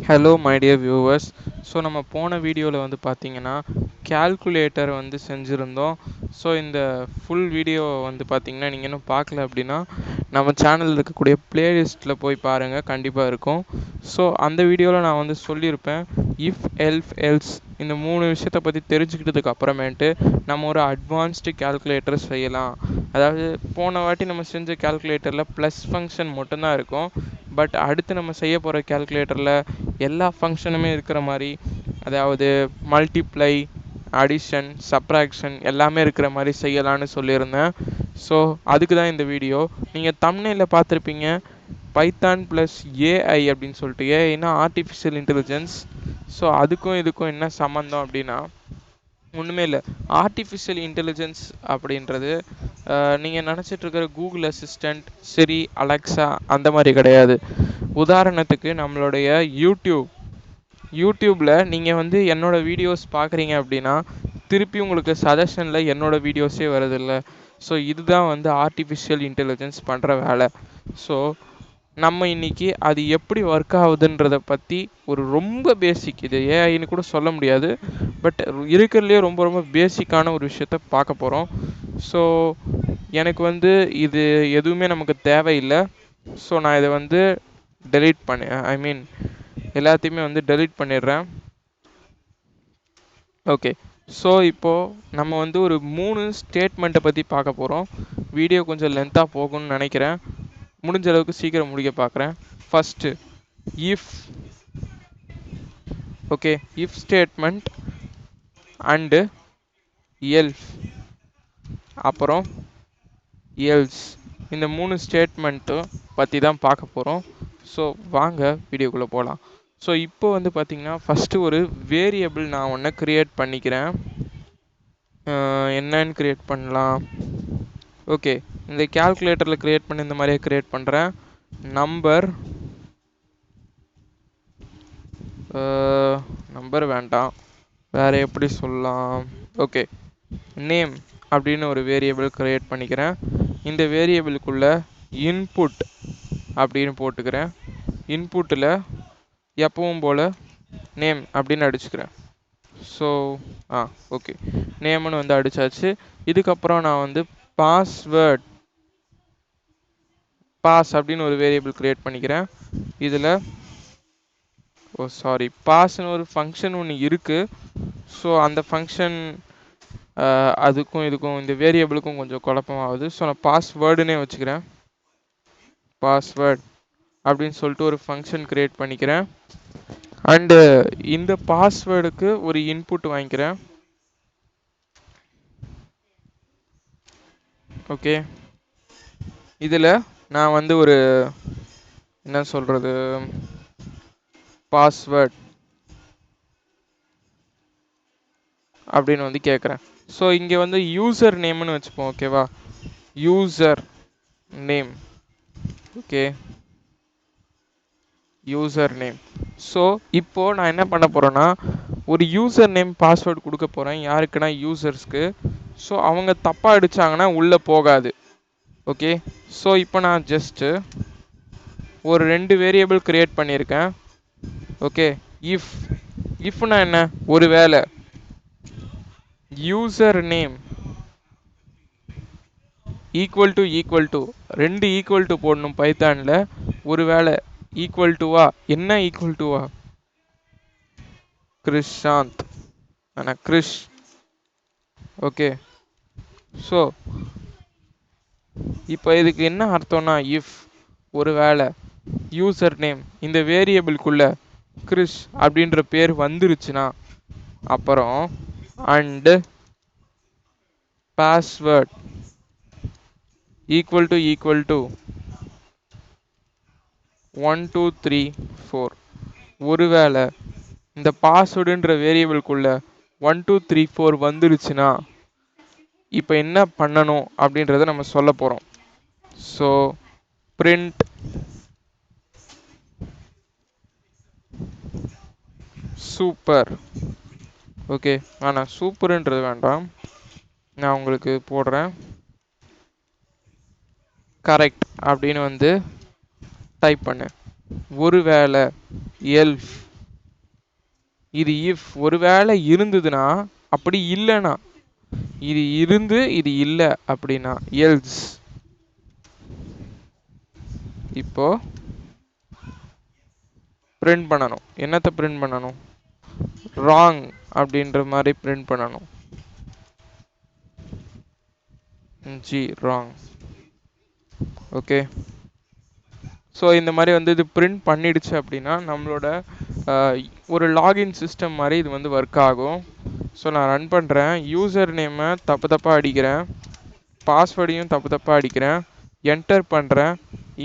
Hello my dear viewers. So நம்ம போன வீடியோவில் வந்து பார்த்தீங்கன்னா கேல்குலேட்டர் வந்து செஞ்சுருந்தோம். ஸோ இந்த ஃபுல் வீடியோ வந்து பார்த்தீங்கன்னா நீங்கள் இன்னும் பார்க்கல அப்படின்னா நம்ம சேனலில் இருக்கக்கூடிய பிளேலிஸ்ட்டில் போய் பாருங்கள், கண்டிப்பாக இருக்கும். ஸோ அந்த வீடியோவில் நான் வந்து சொல்லியிருப்பேன், இஃப் எல்ஃப் எல்ஸ் இந்த 3 விஷயத்தை பற்றி தெரிஞ்சுக்கிட்டதுக்கு அப்புறமேட்டு நம்ம ஒரு அட்வான்ஸ்டு கேல்குலேட்டர் செய்யலாம். அதாவது போன வாட்டி நம்ம செஞ்ச கேல்குலேட்டரில் ப்ளஸ் ஃபங்க்ஷன் மட்டும்தான் இருக்கும். பட் அடுத்து நம்ம செய்ய போகிற கேல்குலேட்டரில் எல்லா ஃபங்க்ஷனுமே இருக்கிற மாதிரி, அதாவது மல்டிப்ளை, அடிஷன், சப்ராக்ஷன் எல்லாமே இருக்கிற மாதிரி செய்யலான்னு சொல்லியிருந்தேன். ஸோ அதுக்கு தான் இந்த வீடியோ. நீங்கள் தம்ப்நெயிலில் பார்த்துருப்பீங்க, பைத்தான் ப்ளஸ் ஏஐ அப்படின்னு சொல்லிட்டு. ஏஐனா ஆர்டிஃபிஷியல் இன்டெலிஜென்ஸ். ஸோ அதுக்கும் இதுக்கும் என்ன சம்மந்தம் அப்படின்னா, ஒன்றுமே இல்லை. ஆர்டிஃபிஷியல் இன்டெலிஜென்ஸ் அப்படின்றது நீங்கள் நினச்சிட்ருக்கிற கூகுள் அசிஸ்டண்ட், சிரி, அலெக்ஸா அந்த மாதிரி கிடையாது. உதாரணத்துக்கு நம்மளுடைய யூடியூப்பில் நீங்கள் வந்து என்னோடய வீடியோஸ் பார்க்குறீங்க அப்படின்னா திருப்பி உங்களுக்கு சஜஷனில் என்னோடய வீடியோஸே வருதில்ல. ஸோ இதுதான் வந்து ஆர்டிஃபிஷியல் இன்டெலிஜென்ஸ் பண்ணுற வேலை. ஸோ நம்ம இன்றைக்கி அது எப்படி ஒர்க் ஆகுதுன்றதை பற்றி ஒரு ரொம்ப பேசிக், இது ஏஐன்னு கூட சொல்ல முடியாது, பட் இருக்கிறதுலே ரொம்ப ரொம்ப பேசிக்கான ஒரு விஷயத்த பார்க்க போகிறோம். ஸோ எனக்கு வந்து இது எதுவுமே நமக்கு தேவையில்லை. ஸோ நான் இதை வந்து டெலீட் பண்ணி எல்லாத்தையுமே வந்து டெலீட் பண்ணிடுறேன். ஓகே. ஸோ இப்போது நம்ம வந்து ஒரு 3 ஸ்டேட்மெண்ட்டை பற்றி பார்க்க போகிறோம். வீடியோ கொஞ்சம் லென்த்தாக போகும்னு நினைக்கிறேன். முடிஞ்ச அளவுக்கு சீக்கிரம் முடிக்க பார்க்குறேன். First if. Okay, if statement and elif, அப்புறம் எல்ஸ். இந்த 3 ஸ்டேட்மெண்ட்டும் பற்றி தான் பார்க்க போகிறோம். ஸோ வாங்க வீடியோக்குள்ளே போகலாம். ஸோ இப்போ வந்து பார்த்திங்கன்னா ஃபஸ்ட்டு ஒரு வேரியபிள் நான் ஒன்று க்ரியேட் பண்ணிக்கிறேன். என்னன்னு க்ரியேட் பண்ணலாம்? ஓகே, இந்த கேல்குலேட்டரில் க்ரியேட் பண்ணி இந்த மாதிரியே க்ரியேட் பண்ணுறேன். நம்பர் வேண்டாம், வேறு எப்படி சொல்லலாம்? ஓகே, நேம் அப்படின்னு ஒரு வேரியபிள் க்ரியேட் பண்ணிக்கிறேன். இந்த வேரியபிளுக்குள்ளே இன்புட் அப்படின்னு போட்டுக்கிறேன். இன்புட்டில் எப்பவும் போல் நேம் அப்படின்னு அடிச்சுக்கிறேன். ஸோ ஓகே, நேம்னு வந்து அடித்தாச்சு. இதுக்கப்புறம் நான் வந்து பாஸ் அப்படின்னு ஒரு வேரியபிள் க்ரியேட் பண்ணிக்கிறேன். இதில் பாஸ்ன்னு ஒரு ஃபங்க்ஷன் ஒன்று இருக்குது. ஸோ அந்த ஃபங்க்ஷன் அதுக்கும் இதுக்கும் இந்த வேரியபிளுக்கும் கொஞ்சம் குழப்பமாகுது. ஸோ நான் பாஸ்வேர்டுன்னே வச்சுக்கிறேன். பாஸ்வேர்ட் அப்படின்னு சொல்லிட்டு ஒரு ஃபங்க்ஷன் க்ரியேட் பண்ணிக்கிறேன். அண்டு இந்த பாஸ்வேர்டுக்கு ஒரு இன்புட் வாங்கிக்கிறேன். ஓகே, இதில் நான் வந்து ஒரு என்ன சொல்கிறது, பாஸ்வேர்ட் அப்படின்னு வந்து கேட்குறேன். ஸோ இங்கே வந்து யூசர் நேம்னு வச்சுப்போம். ஓகேவா, user name. Okay, user name. So இப்போது நான் என்ன பண்ண போகிறேன்னா, ஒரு யூசர் நேம் பாஸ்வேர்டு கொடுக்க போகிறேன். யாருக்குன்னா யூசர்ஸ்க்கு. ஸோ அவங்க தப்பாக அடித்தாங்கன்னா உள்ளே போகாது. ஓகே, ஸோ இப்போ நான் ஜஸ்ட்டு ஒரு 2 வேரியபிள் க்ரியேட் பண்ணியிருக்கேன். ஓகே, இஃப்னா என்ன, ஒரு வேளை user name equal to 2 equal to போடணும் பைத்தானில். ஒரு வேளை ஈக்குவல் டுவா, என்ன ஈக்குவல் டுவா, கிருஷாந்த், ஆனால் கிருஷ். ஓகே, ஸோ இப்போ இதுக்கு என்ன அர்த்தம்னா, இஃப் ஒரு வேளை யூசர் நேம் இந்த வேரியபிள்குள்ளே கிருஷ் அப்படின்ற பேர் வந்துருச்சுன்னா, அப்புறம் அண்டு பாஸ்வேர்ட் ஈக்குவல் டு 1 2 3 4. ஒருவேளை இந்த பாஸ்வேர்டுன்ற வேரியபிள்குள்ளே 1 2 3 4 வந்துருச்சுன்னா இப்போ என்ன பண்ணணும் அப்படின்றத நம்ம சொல்ல போகிறோம். So print super. ஓகே, ஆனால் சூப்பர்ன்றது வேண்டாம், நான் உங்களுக்கு போடுறேன். கரெக்ட் அப்படின்னு வந்து டைப் பண்ணு. ஒருவேளை எல்ஃப். இது இஃப் ஒருவேளை இருந்ததுன்னா, அப்படி இல்லைன்னா, இது இருந்து இது இல்லை அப்படின்னா எல்ஸ். இப்போ பிரிண்ட் பண்ணணும். என்னத்தை பிரிண்ட் பண்ணணும்? ராங் அப்படின்ற மாதிரி பிரிண்ட் பண்ணணும். G wrong. ஓகே. ஸோ இந்த மாதிரி வந்து இது பிரிண்ட் பண்ணிடுச்சு அப்படின்னா நம்மளோட ஒரு லாகின் சிஸ்டம் மாதிரி இது வந்து ஒர்க் ஆகும். ஸோ நான் ரன் பண்ணுறேன். யூசர் நேமை தப்பாக அடிக்கிறேன், பாஸ்வேர்டையும் தப்பாக அடிக்கிறேன், என்டர் பண்ணுறேன்.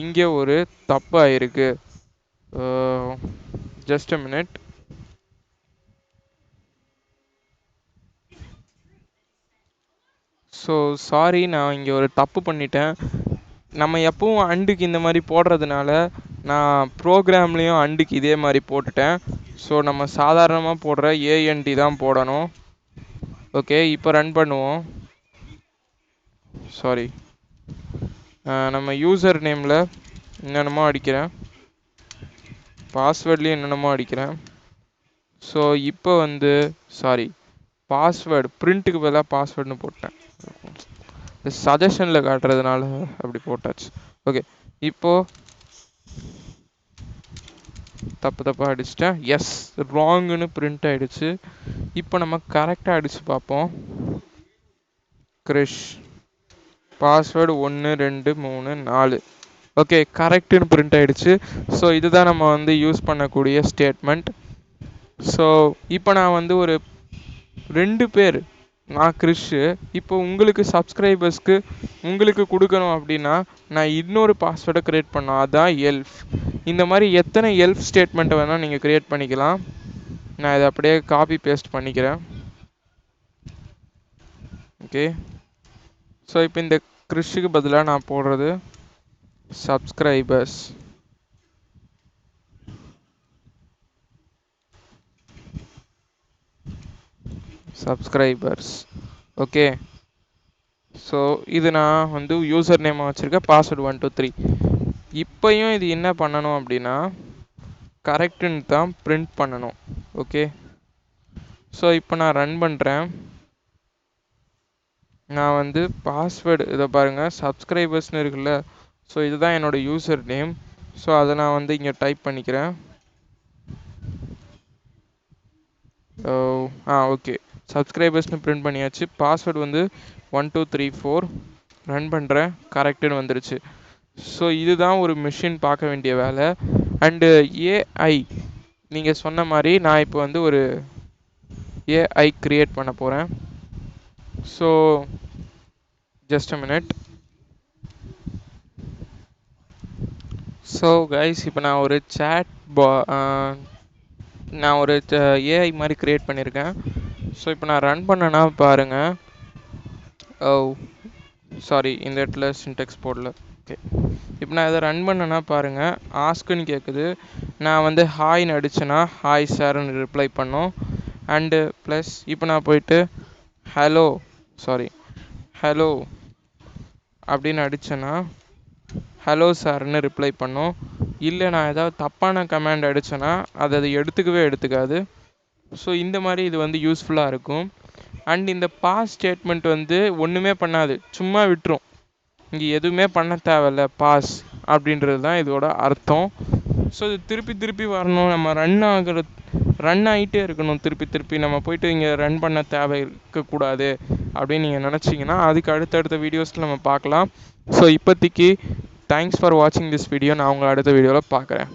இங்கே ஒரு தப்பு ஆயிருக்கு. Just a minute. So sorry, நான் இங்கே ஒரு தப்பு பண்ணிட்டேன். நம்ம எப்பவும் அண்டுக்கு இந்த மாதிரி போடுறதுனால நான் ப்ரோக்ராம்லேயும் அண்டுக்கு இதே மாதிரி போட்டுட்டேன். ஸோ நம்ம சாதாரணமாக போடுற ஏஎன்டி தான் போடணும். ஓகே, இப்போ ரன் பண்ணுவோம். சாரி, நம்ம யூசர் நேமில் என்னென்னமோ அடிக்கிறேன், பாஸ்வேர்ட்லேயும் என்னென்னமோ அடிக்கிறேன். ஸோ இப்போ வந்து சாரி, பாஸ்வேர்டு பிரிண்ட்டுக்கு பதிலாக பாஸ்வேர்டுன்னு போட்டேன். சஜஷனில் காட்டுறதுனால அப்படி போட்டாச்சு. ஓகே, இப்போது தப்பாக அடிச்சிட்டேன். எஸ், ராங்குன்னு பிரிண்ட் ஆகிடுச்சு. இப்போ நம்ம கரெக்டாக அடித்து பார்ப்போம். கிரிஷ் பாஸ்வேர்டு 1 2 3 4. ஓகே, கரெக்டுன்னு பிரிண்ட் ஆகிடுச்சு. ஸோ இதுதான் நம்ம வந்து யூஸ் பண்ணக்கூடிய ஸ்டேட்மெண்ட். ஸோ இப்போ நான் வந்து ஒரு 2 பேர், நான் கிறிஷு, இப்போ உங்களுக்கு சப்ஸ்கிரைபர்ஸ்க்கு உங்களுக்கு கொடுக்கணும் அப்படின்னா நான் இன்னொரு பாஸ்வேர்டை க்ரியேட் பண்ணோம், அதுதான் எல்ஃப். இந்த மாதிரி எத்தனை எல்ஃப் ஸ்டேட்மெண்ட்டை வேணால் நீங்கள் க்ரியேட் பண்ணிக்கலாம். நான் இதை அப்படியே காப்பி பேஸ்ட் பண்ணிக்கிறேன். ஓகே, ஸோ இப்போ இந்த கிறிஷுக்கு பதிலாக நான் போடுறது சப்ஸ்கிரைபர்ஸ். ஓகே, ஸோ இது நான் வந்து யூசர் நேமை வச்சுருக்கேன், பாஸ்வேர்டு 1 2 3. இப்போயும் இது என்ன பண்ணணும் அப்படின்னா கரெக்டுன்னு தான் பிரிண்ட் பண்ணணும். ஓகே, ஸோ இப்போ நான் ரன் பண்ணுறேன். நான் வந்து பாஸ்வேர்டு இதை பாருங்கள், சப்ஸ்கிரைபர்ஸ்னு இருக்குல்ல. ஸோ இதுதான் என்னோடய யூசர் நேம். ஸோ அதை நான் வந்து இங்கே டைப் பண்ணிக்கிறேன். ஓகே, சப்ஸ்கிரைபர்ஸ்னு பிரிண்ட் பண்ணியாச்சு. பாஸ்வேர்டு வந்து 1 2 3 4. ரன் பண்ணுறேன், கரெக்டுன்னு வந்துருச்சு. ஸோ இதுதான் ஒரு மிஷின் பார்க்க வேண்டிய வேலை. அண்டு ஏஐ நீங்கள் சொன்ன மாதிரி நான் இப்போ வந்து ஒரு ஏஐ க்ரியேட் பண்ண போகிறேன். So just a minute. So guys, இப்போ நான் ஒரு நான் ஒரு ஏஐ மாதிரி க்ரியேட் பண்ணியிருக்கேன். ஸோ இப்போ நான் ரன் பண்ணேன்னா பாருங்கள். சாரி, இந்த இடத்துல சின்டெக்ஸ் போடல. ஓகே, இப்போ நான் இதை ரன் பண்ணேன்னா பாருங்கள், ஆஸ்க்குன்னு கேட்குது. நான் வந்து ஹாய்னு அடிச்சேன்னா ஹாய் சார்னு ரிப்ளை பண்ணோம். அண்டு ப்ளஸ் இப்போ நான் போயிட்டு ஹலோ அப்படின்னு அடித்தேன்னா ஹலோ சார்னு ரிப்ளை பண்ணோம். இல்லை நான் ஏதாவது தப்பான கமாண்ட் அடித்தேன்னா அது எடுத்துக்கவே எடுத்துக்காது. ஸோ இந்த மாதிரி இது வந்து யூஸ்ஃபுல்லாக இருக்கும். அண்ட் இந்த பாஸ் ஸ்டேட்மெண்ட் வந்து ஒன்றுமே பண்ணாது, சும்மா விட்டுரும். இங்கே எதுவுமே பண்ண தேவையில்ல, பாஸ் அப்படின்றது தான் இதோட அர்த்தம். ஸோ இது திருப்பி திருப்பி வரணும், நம்ம ரன் ஆகிட்டே இருக்கணும். திருப்பி நம்ம போயிட்டு இங்கே ரன் பண்ண தேவை இருக்கக்கூடாது அப்படின்னு நீங்கள் நினச்சிங்கன்னா அதுக்கு அடுத்தடுத்த வீடியோஸில் நம்ம பார்க்கலாம். ஸோ இப்போதைக்கு தேங்க்ஸ் ஃபார் வாட்சிங் திஸ் வீடியோ. நான் உங்களை அடுத்த வீடியோவில் பார்க்குறேன்.